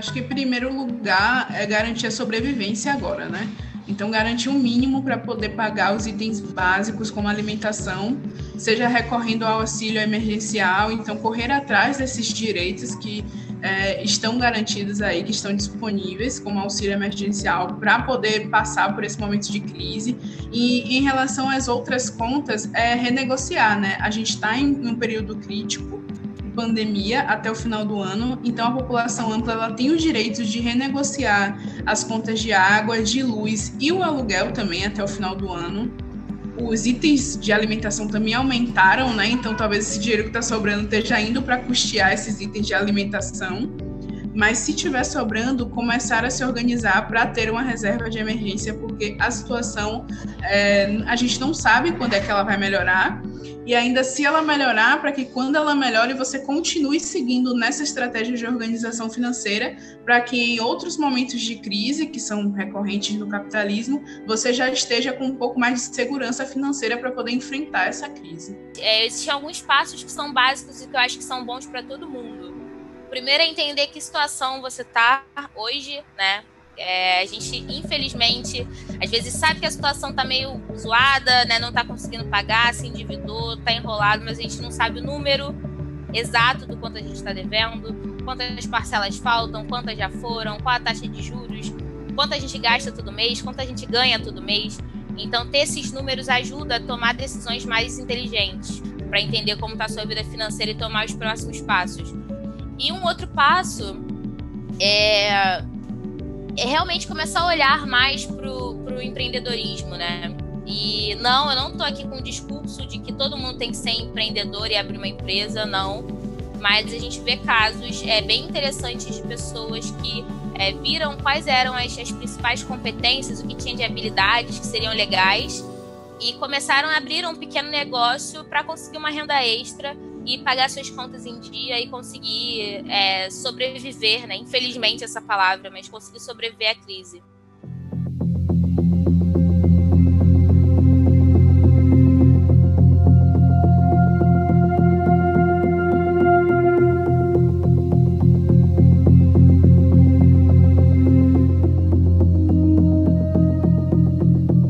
Acho que, em primeiro lugar, é garantir a sobrevivência agora, né? Então, garantir um mínimo para poder pagar os itens básicos, como alimentação, seja recorrendo ao auxílio emergencial, então correr atrás desses direitos que estão garantidos aí, que estão disponíveis como auxílio emergencial para poder passar por esse momento de crise. E em relação às outras contas, renegociar, né? A gente está em um período crítico, pandemia até o final do ano, então a população ampla ela tem o direito de renegociar as contas de água, de luz e o aluguel também até o final do ano. Os itens de alimentação também aumentaram, né? Então talvez esse dinheiro que está sobrando esteja indo para custear esses itens de alimentação. Mas se estiver sobrando, começar a se organizar para ter uma reserva de emergência, porque a situação, a gente não sabe quando é que ela vai melhorar, e ainda se ela melhorar, para que quando ela melhore, você continue seguindo nessa estratégia de organização financeira, para que em outros momentos de crise, que são recorrentes no capitalismo, você já esteja com um pouco mais de segurança financeira para poder enfrentar essa crise. Existem alguns passos que são básicos e que eu acho que são bons para todo mundo. Primeiro é entender que situação você está hoje, né? A gente, infelizmente, às vezes sabe que a situação está meio zoada, né? Não está conseguindo pagar, se endividou, está enrolado, mas a gente não sabe o número exato do quanto a gente está devendo, quantas parcelas faltam, quantas já foram, qual a taxa de juros, quanto a gente gasta todo mês, quanto a gente ganha todo mês. Então, ter esses números ajuda a tomar decisões mais inteligentes, para entender como está a sua vida financeira e tomar os próximos passos. E um outro passo é realmente começar a olhar mais pro empreendedorismo, né? E não, eu não estou aqui com o discurso de que todo mundo tem que ser empreendedor e abrir uma empresa, não. Mas a gente vê casos bem interessantes de pessoas que viram quais eram as principais competências, o que tinha de habilidades que seriam legais e começaram a abrir um pequeno negócio para conseguir uma renda extra e pagar suas contas em dia e conseguir sobreviver, né? Infelizmente essa palavra, mas conseguir sobreviver à crise.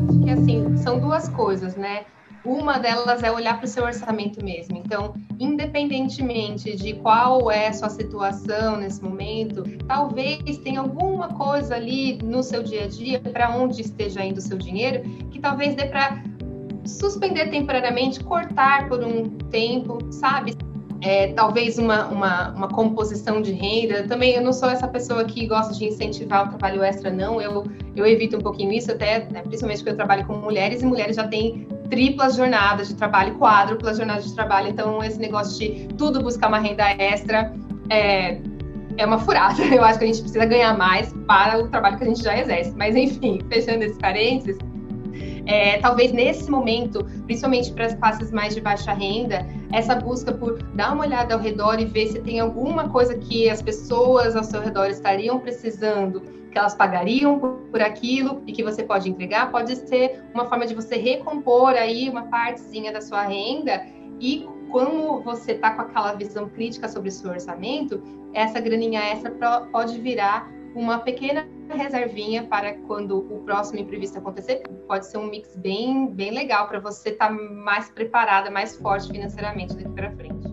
Acho que assim, são duas coisas, né? Uma delas é olhar para o seu orçamento mesmo. Então, independentemente de qual é a sua situação nesse momento, talvez tenha alguma coisa ali no seu dia a dia, para onde esteja indo o seu dinheiro, que talvez dê para suspender temporariamente, cortar por um tempo, sabe? Talvez uma composição de renda. Também eu não sou essa pessoa que gosta de incentivar o trabalho extra, não. Eu evito um pouquinho isso, até, né, principalmente porque eu trabalho com mulheres, e mulheres já têm triplas jornadas de trabalho, quádruplas jornadas de trabalho. Então, esse negócio de tudo buscar uma renda extra é uma furada. Eu acho que a gente precisa ganhar mais para o trabalho que a gente já exerce. Mas, enfim, fechando esse parênteses, talvez nesse momento, principalmente para as classes mais de baixa renda, essa busca por dar uma olhada ao redor e ver se tem alguma coisa que as pessoas ao seu redor estariam precisando, que elas pagariam por aquilo e que você pode entregar, pode ser uma forma de você recompor aí uma partezinha da sua renda. E como você está com aquela visão crítica sobre o seu orçamento, essa graninha extra pode virar uma pequena reservinha para quando o próximo imprevisto acontecer. Pode ser um mix bem, bem legal para você estar mais preparada, mais forte financeiramente daqui para frente.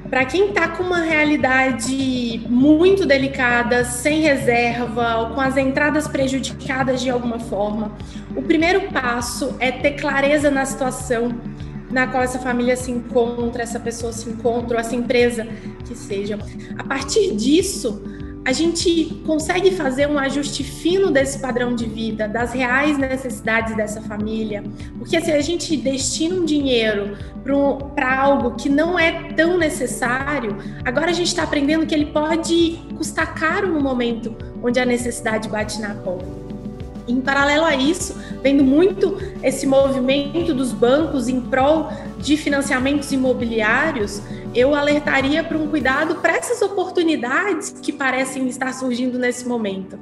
Para quem está com uma realidade muito delicada, sem reserva, ou com as entradas prejudicadas de alguma forma, o primeiro passo é ter clareza na situação na qual essa família se encontra, essa pessoa se encontra, ou essa empresa que seja. A partir disso, a gente consegue fazer um ajuste fino desse padrão de vida, das reais necessidades dessa família, porque se a gente destina um dinheiro para algo que não é tão necessário, agora a gente está aprendendo que ele pode custar caro no momento onde a necessidade bate na porta. Em paralelo a isso, vendo muito esse movimento dos bancos em prol de financiamentos imobiliários, eu alertaria para um cuidado para essas oportunidades que parecem estar surgindo nesse momento.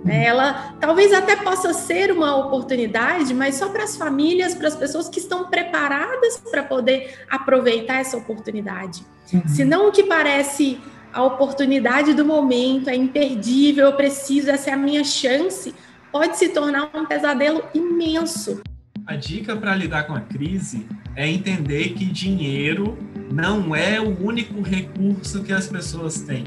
Ela talvez até possa ser uma oportunidade, mas só para as famílias, para as pessoas que estão preparadas para poder aproveitar essa oportunidade. Senão o que parece a oportunidade do momento é imperdível, eu preciso, essa é a minha chance, pode se tornar um pesadelo imenso. A dica para lidar com a crise é entender que dinheiro não é o único recurso que as pessoas têm.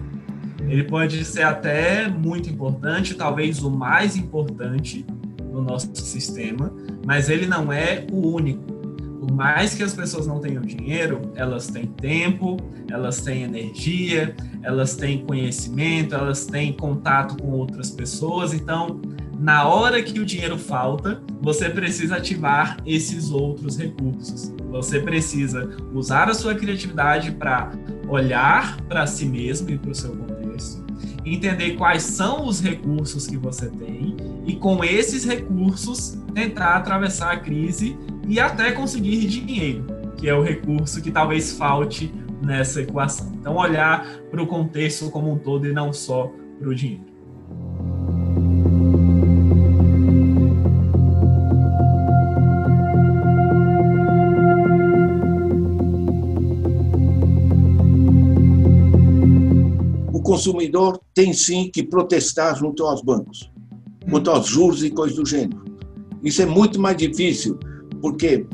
Ele pode ser até muito importante, talvez o mais importante no nosso sistema, mas ele não é o único. Por mais que as pessoas não tenham dinheiro, elas têm tempo, elas têm energia, elas têm conhecimento, elas têm contato com outras pessoas. Então, na hora que o dinheiro falta, você precisa ativar esses outros recursos. Você precisa usar a sua criatividade para olhar para si mesmo e para o seu contexto, entender quais são os recursos que você tem e, com esses recursos, tentar atravessar a crise e até conseguir dinheiro, que é o recurso que talvez falte nessa equação. Então, olhar para o contexto como um todo e não só para o dinheiro. O consumidor tem sim que protestar junto aos bancos, junto aos juros e coisas do gênero. Isso é muito mais difícil, porque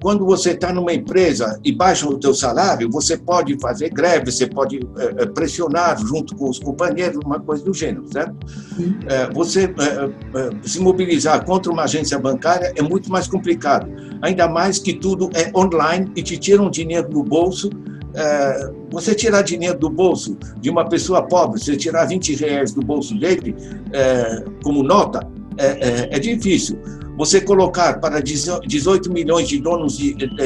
quando você está numa empresa e baixa o teu salário, você pode fazer greve, você pode pressionar junto com os companheiros, uma coisa do gênero, certo? Você se mobilizar contra uma agência bancária é muito mais complicado, ainda mais que tudo é online e te tiram dinheiro do bolso. Você tirar dinheiro do bolso de uma pessoa pobre, você tirar R$20 do bolso dele como nota, é difícil. Você colocar para 18 milhões de donos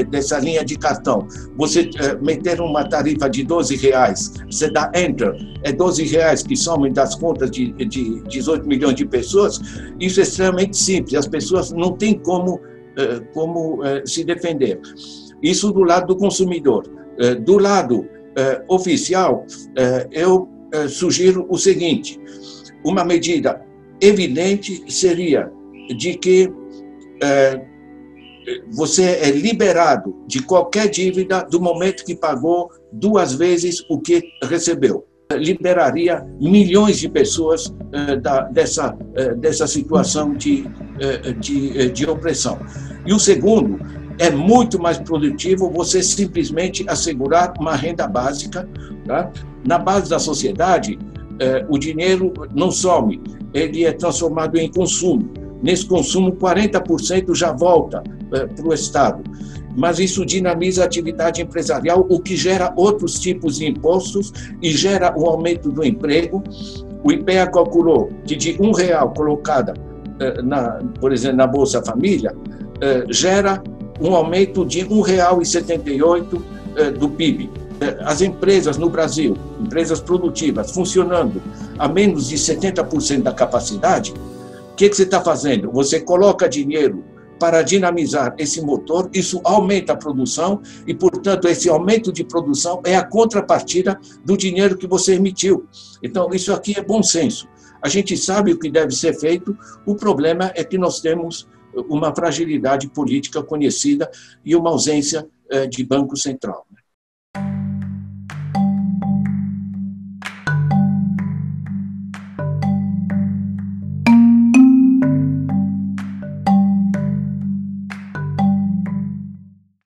dessa linha de cartão, você meter uma tarifa de R$12, você dá Enter, é R$12 que somem das contas de 18 milhões de pessoas, isso é extremamente simples, as pessoas não têm como se defender. Isso do lado do consumidor. Do lado oficial, eu sugiro o seguinte: uma medida evidente seria de que você é liberado de qualquer dívida do momento que pagou 2 vezes o que recebeu. Liberaria milhões de pessoas dessa situação de opressão. E o segundo, é muito mais produtivo você simplesmente assegurar uma renda básica. Tá? Na base da sociedade, o dinheiro não some, ele é transformado em consumo. Nesse consumo, 40% já volta para o Estado. Mas isso dinamiza a atividade empresarial, o que gera outros tipos de impostos e gera um aumento do emprego. O IPEA calculou que de R$1 colocada, por exemplo, na Bolsa Família, gera um aumento de R$1,78 do PIB. As empresas no Brasil, empresas produtivas, funcionando a menos de 70% da capacidade, o que você está fazendo? Você coloca dinheiro para dinamizar esse motor, isso aumenta a produção e, portanto, esse aumento de produção é a contrapartida do dinheiro que você emitiu. Então, isso aqui é bom senso. A gente sabe o que deve ser feito, o problema é que nós temos uma fragilidade política conhecida e uma ausência de Banco Central.